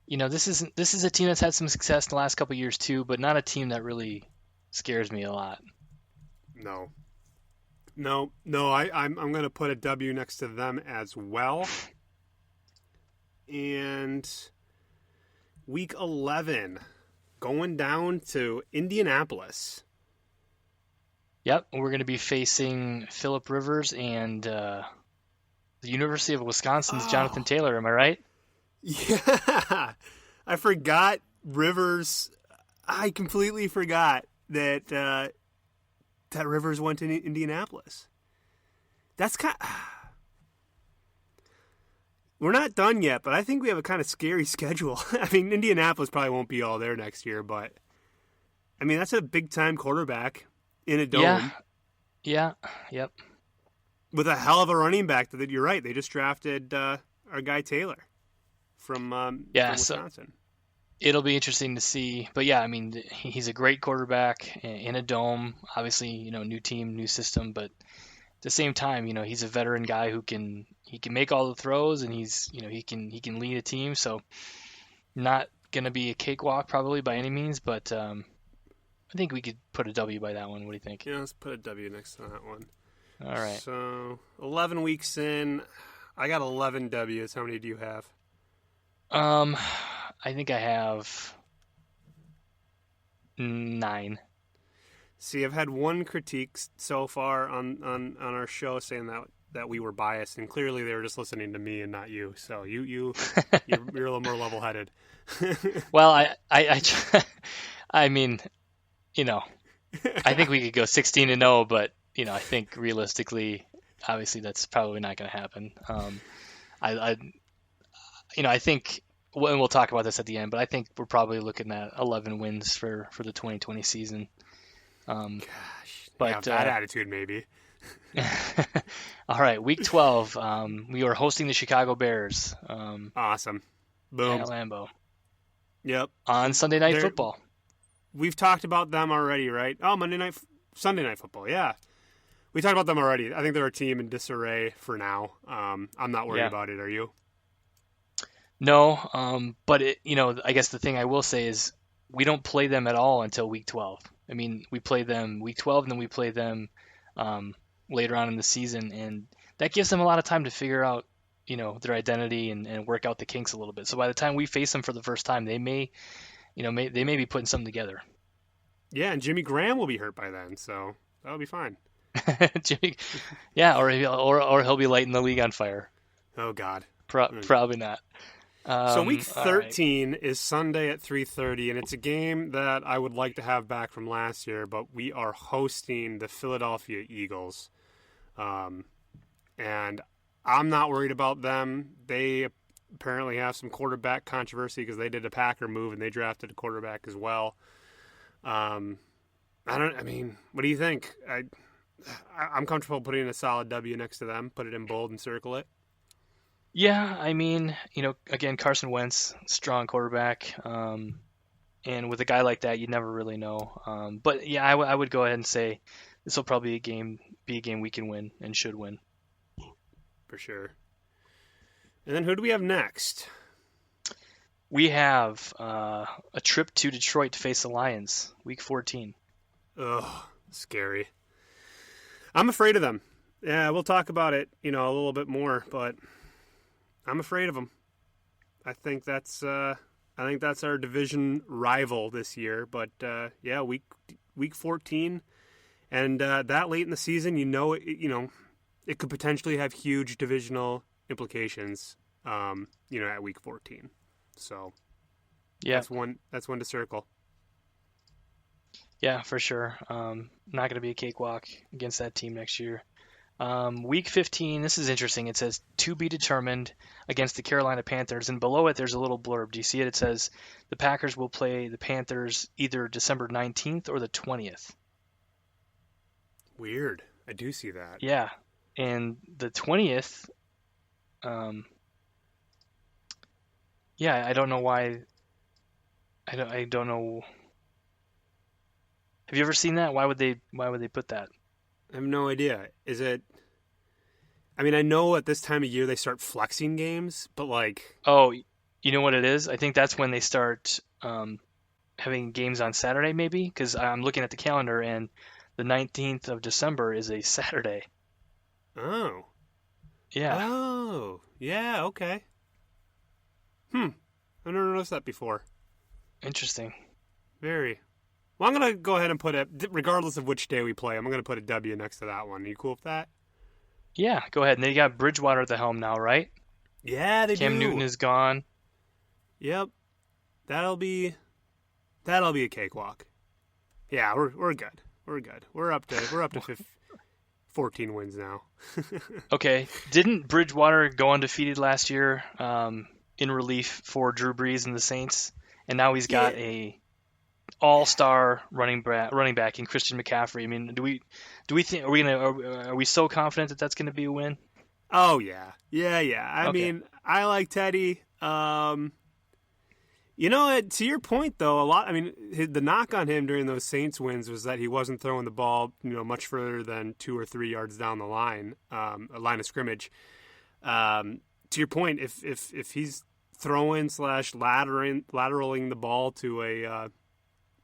This is a team that's had some success in the last couple of years too, but not a team that really scares me a lot. No. No, no, I'm going to put a W next to them as well. And week 11, going down to Indianapolis. Yep, we're going to be facing Philip Rivers and the University of Wisconsin's Jonathan Oh, Taylor. Am I right? yeah. I forgot Rivers. I completely forgot that Rivers went to Indianapolis. That's kind. We're not done yet, but I think we have a kind of scary schedule. I mean, Indianapolis probably won't be all there next year, but I mean that's a big time quarterback in a Yeah, dome yeah, yep. with a hell of a running back. That you're right. They just drafted our guy Taylor Yeah, from so Wisconsin. it'll be interesting to see. But yeah, I mean, he's a great quarterback in a dome. Obviously, new team, new system, but at the same time, he's a veteran guy who he can make all the throws and he can lead a team. So not gonna be a cakewalk probably by any means, but I think we could put a W by that one. What do you think? Yeah, let's put a W next to that one. All right. So 11 weeks in, I got 11 W's. How many do you have? Um, I think I have 9. See, I've had one critique so far on our show saying that we were biased, and clearly they were just listening to me and not you. So you're a little more level headed. Well, I mean, you know, I think we could go 16-0, but I think realistically, obviously, that's probably not going to happen. I I think, and we'll talk about this at the end, but I think we're probably looking at 11 wins for the 2020 season. Um, Gosh, yeah, but that attitude maybe. all right, week 12, we are hosting the Chicago Bears Awesome, at boom. Lambeau Yep, on Sunday Night they're Football. we've talked about them already, right? Oh, Sunday night football. Yeah, we talked about them already. I think they're a team in disarray for now. I'm not worried Yeah. about it. Are you? No, but I guess the thing I will say is we don't play them at all until week 12. I mean, we play them week 12 and then we play them um, later on in the season, and that gives them a lot of time to figure out, their identity and work out the kinks a little bit. So by the time we face them for the first time, they may be putting something together. Yeah, and Jimmy Graham will be hurt by then, so that'll be fine. Jimmy, yeah, or he'll be lighting the league on fire. Oh God. Probably not. So week All right. 13 is Sunday at 3:30, and it's a game that I would like to have back from last year, but we are hosting the Philadelphia Eagles, um, and I'm not worried about them. They apparently have some quarterback controversy because they did a Packer move and they drafted a quarterback as well. Um, I mean, what do you think? I'm comfortable putting a solid W next to them. Put it in bold and circle it. Yeah, I mean, again, Carson Wentz, strong quarterback, and with a guy like that, you never really know. But yeah, I would go ahead and say this will probably be a game we can win and should win. For sure. And then who do we have next? We have a trip to Detroit to face the Lions, week 14. Ugh, scary. I'm afraid of them. Yeah, we'll talk about it, a little bit more, but I'm afraid of them. I think that's our division rival this year. But yeah, week 14, and that late in the season, it could potentially have huge divisional implications. At week 14. So Yeah, that's one to circle. yeah, for sure. Not going to be a cakewalk against that team next year. Week 15, this is interesting. It says to be determined against the Carolina Panthers, and below it there's a little blurb. Do you see it? It says the Packers will play the Panthers either December 19th or the 20th. Weird. I do see that. Yeah, and the 20th, um, yeah, I don't know why. I don't know. Have you ever seen that? Why would they put that? I have no idea. Is it? I mean, I know at this time of year they start flexing games, but like, Oh, You know what it is? I think that's when they start having games on Saturday, maybe, because I'm looking at the calendar and the 19th of December is a Saturday. Oh. Yeah, Oh. Yeah, okay. I've never noticed that before. interesting. Very. Well, I'm going to go ahead and put it, regardless of which day we play, I'm going to put a W next to that one. Are you cool with that? Yeah, go ahead. And they got Bridgewater at the helm now, right? Yeah, they Cam Newton do. is gone. Yep. That'll be a cakewalk. Yeah, we're good. We're good. We're up to 14 wins now. Okay, didn't Bridgewater go undefeated last year in relief for Drew Brees and the Saints? And now he's Yeah. got a all-star running back in Christian McCaffrey. I mean, do we think are we so confident that that's going to be a win? Oh yeah. Yeah. I Okay. mean, I like Teddy. To your point though, the knock on him during those Saints wins was that he wasn't throwing the ball, much further than 2 or 3 yards down the line, a line of scrimmage. To your point, if he's throwing / lateraling the ball to a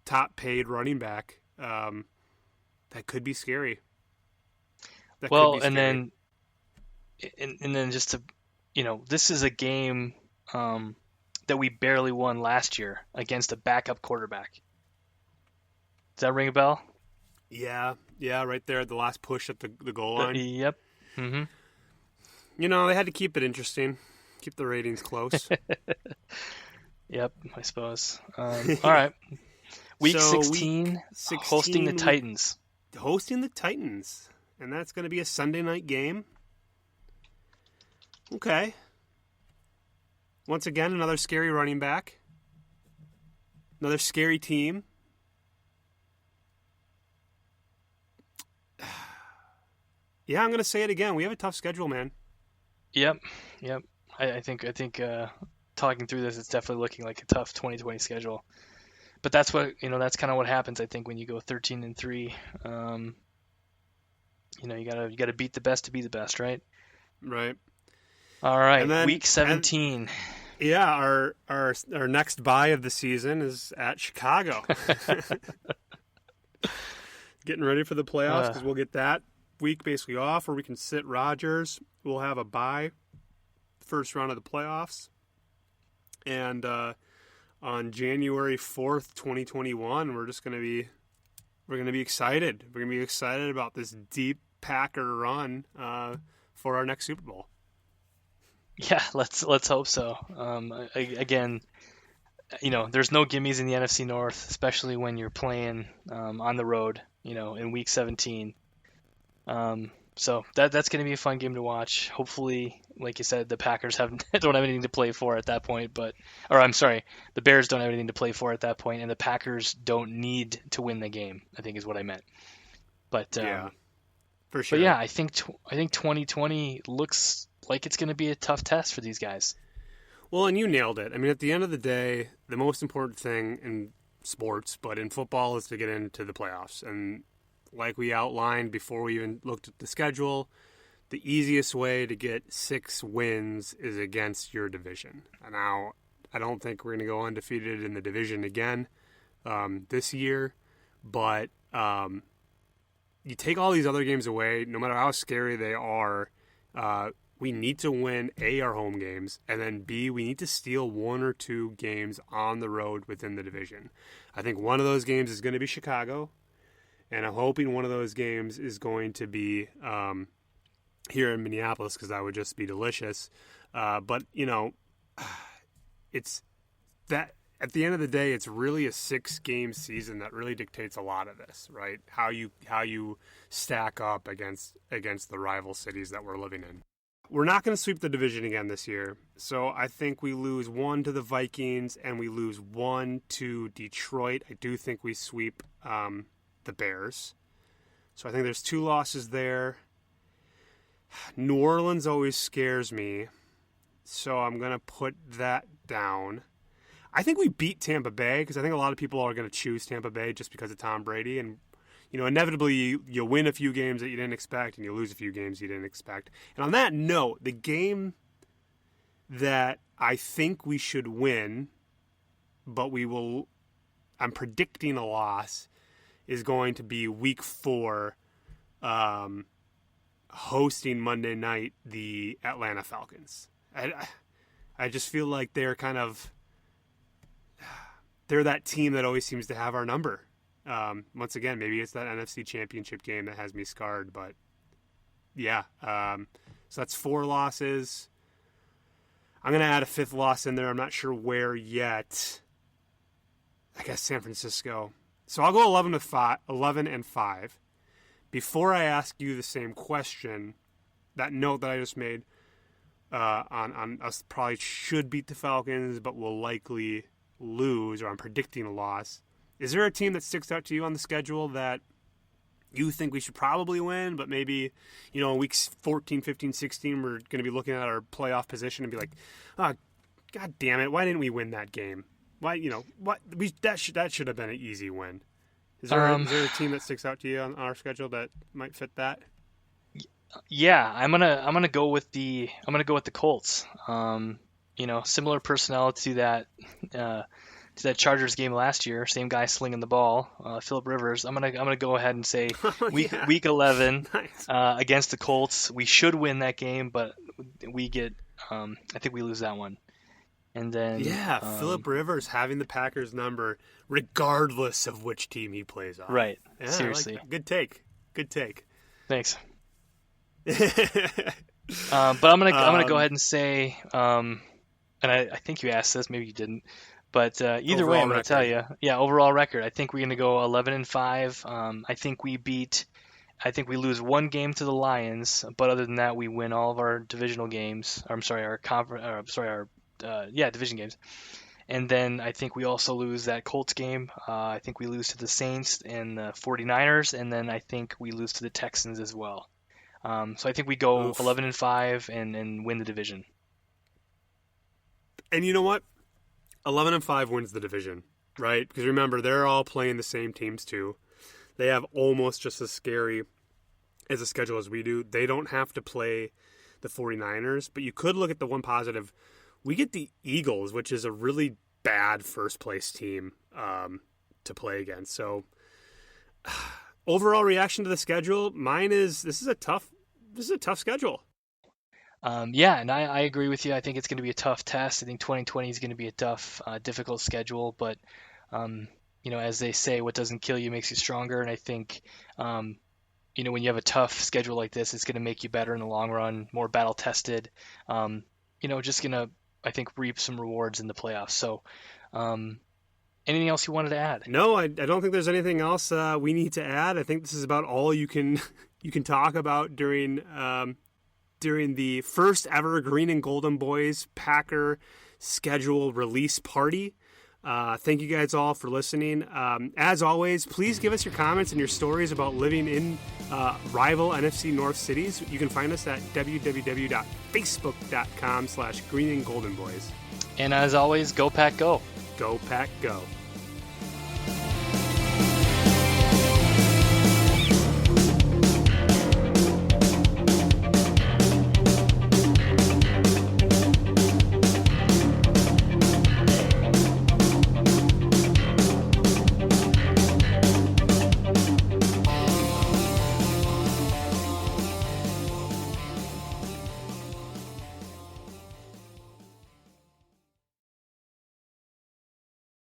top paid running back, that could be scary. Well, and then just to, this is a game that we barely won last year against a backup quarterback. Does that ring a bell? Yeah, right there at the last push at the goal line. Yep. Mm-hmm. They had to keep it interesting, keep the ratings close. Yep, I suppose. All right. Week So, 16, 16, hosting the Titans. Hosting the Titans, and that's going to be a Sunday night game. Okay. Once again, another scary running back. Another scary team. Yeah, I'm going to say it again. We have a tough schedule, man. Yep. I think talking through this, it's definitely looking like a tough 2020 schedule. But that's that's kind of what happens, I think, when you go 13-3. You gotta beat the best to be the best, right? Right. All right, And then, week 17. Yeah, our next bye of the season is at Chicago. Getting ready for the playoffs because we'll get that week basically off, or we can sit Rodgers. We'll have a bye, first round of the playoffs, and on January 4th, 2021, we're gonna be excited. We're gonna be excited about this deep Packer run for our next Super Bowl. Yeah, let's hope so. Again, there's no gimmies in the NFC North, especially when you're playing on the road, in week 17. So that's going to be a fun game to watch. Hopefully, like you said, the Packers don't have anything to play for at that point, the Bears don't have anything to play for at that point, and the Packers don't need to win the game, I think is what I meant. But yeah, for sure. But yeah, I think 2020 looks like it's going to be a tough test for these guys. Well, and you nailed it. I mean, at the end of the day, the most important thing in sports, but in football, is to get into the playoffs. And like we outlined before we even looked at the schedule, the easiest way to get 6 wins is against your division. Now, I don't think we're going to go undefeated in the division again this year, but you take all these other games away, no matter how scary they are, we need to win, A, our home games, and then B, we need to steal 1 or 2 games on the road within the division. I think one of those games is going to be Chicago, and I'm hoping one of those games is going to be here in Minneapolis, because that would just be delicious. But, it's that at the end of the day, it's really a 6-game season that really dictates a lot of this, right? How you stack up against the rival cities that we're living in. We're not going to sweep the division again this year, so I think we lose 1 to the Vikings and we lose 1 to Detroit. I do think we sweep the Bears. So I think there's 2 losses there. New Orleans always scares me, so I'm going to put that down. I think we beat Tampa Bay, because I think a lot of people are going to choose Tampa Bay just because of Tom Brady, and inevitably you win a few games that you didn't expect and you lose a few games you didn't expect. And on that note, the game that I think we should win, but I'm predicting a loss, is going to be week 4, hosting Monday night the Atlanta Falcons. I just feel like they're that team that always seems to have our number. Once again, maybe it's that NFC Championship game that has me scarred, but yeah. So that's 4 losses. I'm going to add a 5th loss in there. I'm not sure where yet. I guess San Francisco. So I'll go 11 and 5. Before I ask you the same question, that note that I just made on us probably should beat the Falcons, but will likely lose, or I'm predicting a loss. Is there a team that sticks out to you on the schedule that you think we should probably win, but maybe, in weeks 14, 15, 16, we're going to be looking at our playoff position and be like, oh, God damn it, why didn't we win that game? Why, that should have been an easy win. Is there a team that sticks out to you on our schedule that might fit that? Yeah, I'm gonna go with the Colts. Similar personnel to that Chargers game last year. Same guy slinging the ball, Phillip Rivers. I'm gonna go ahead and say week 11 Nice. Against the Colts. We should win that game, but we get I think we lose that one. And then Phillip Rivers having the Packers number regardless of which team he plays on. Right. Yeah, Seriously. Good take. Thanks. But I'm gonna go ahead and say, and I think you asked this, maybe you didn't, but either way, I'm gonna tell you, overall record. I think we're gonna go 11 and 5. I think we lose one game to the Lions, but other than that, we win all of our divisional games. Division games. And then I think we also lose that Colts game. I think we lose to the Saints and the 49ers, and then I think we lose to the Texans as well. So I think we go 11 and 5 and win the division. And you know what? 11 and 5 wins the division, right? Because remember, they're all playing the same teams too. They have almost just as scary as a schedule as we do. They don't have to play the 49ers, but you could look at the one positive. We get the Eagles, which is a really bad first place team to play against. So overall reaction to the schedule, mine is this is a tough schedule. And I agree with you. I think it's going to be a tough test. I think 2020 is going to be a tough, difficult schedule. But, as they say, what doesn't kill you makes you stronger. And I think, when you have a tough schedule like this, it's going to make you better in the long run, more battle tested. Just going to, I think, reap some rewards in the playoffs. So, anything else you wanted to add? No, I don't think there's anything else we need to add. I think this is about all you can talk about during the first ever Green and Golden Boys Packer schedule release party. Thank you guys all for listening. As always, please give us your comments and your stories about living in rival NFC North cities. You can find us at www.facebook.com/Green and Golden Boys. And as always, go Pack Go. Go Pack Go.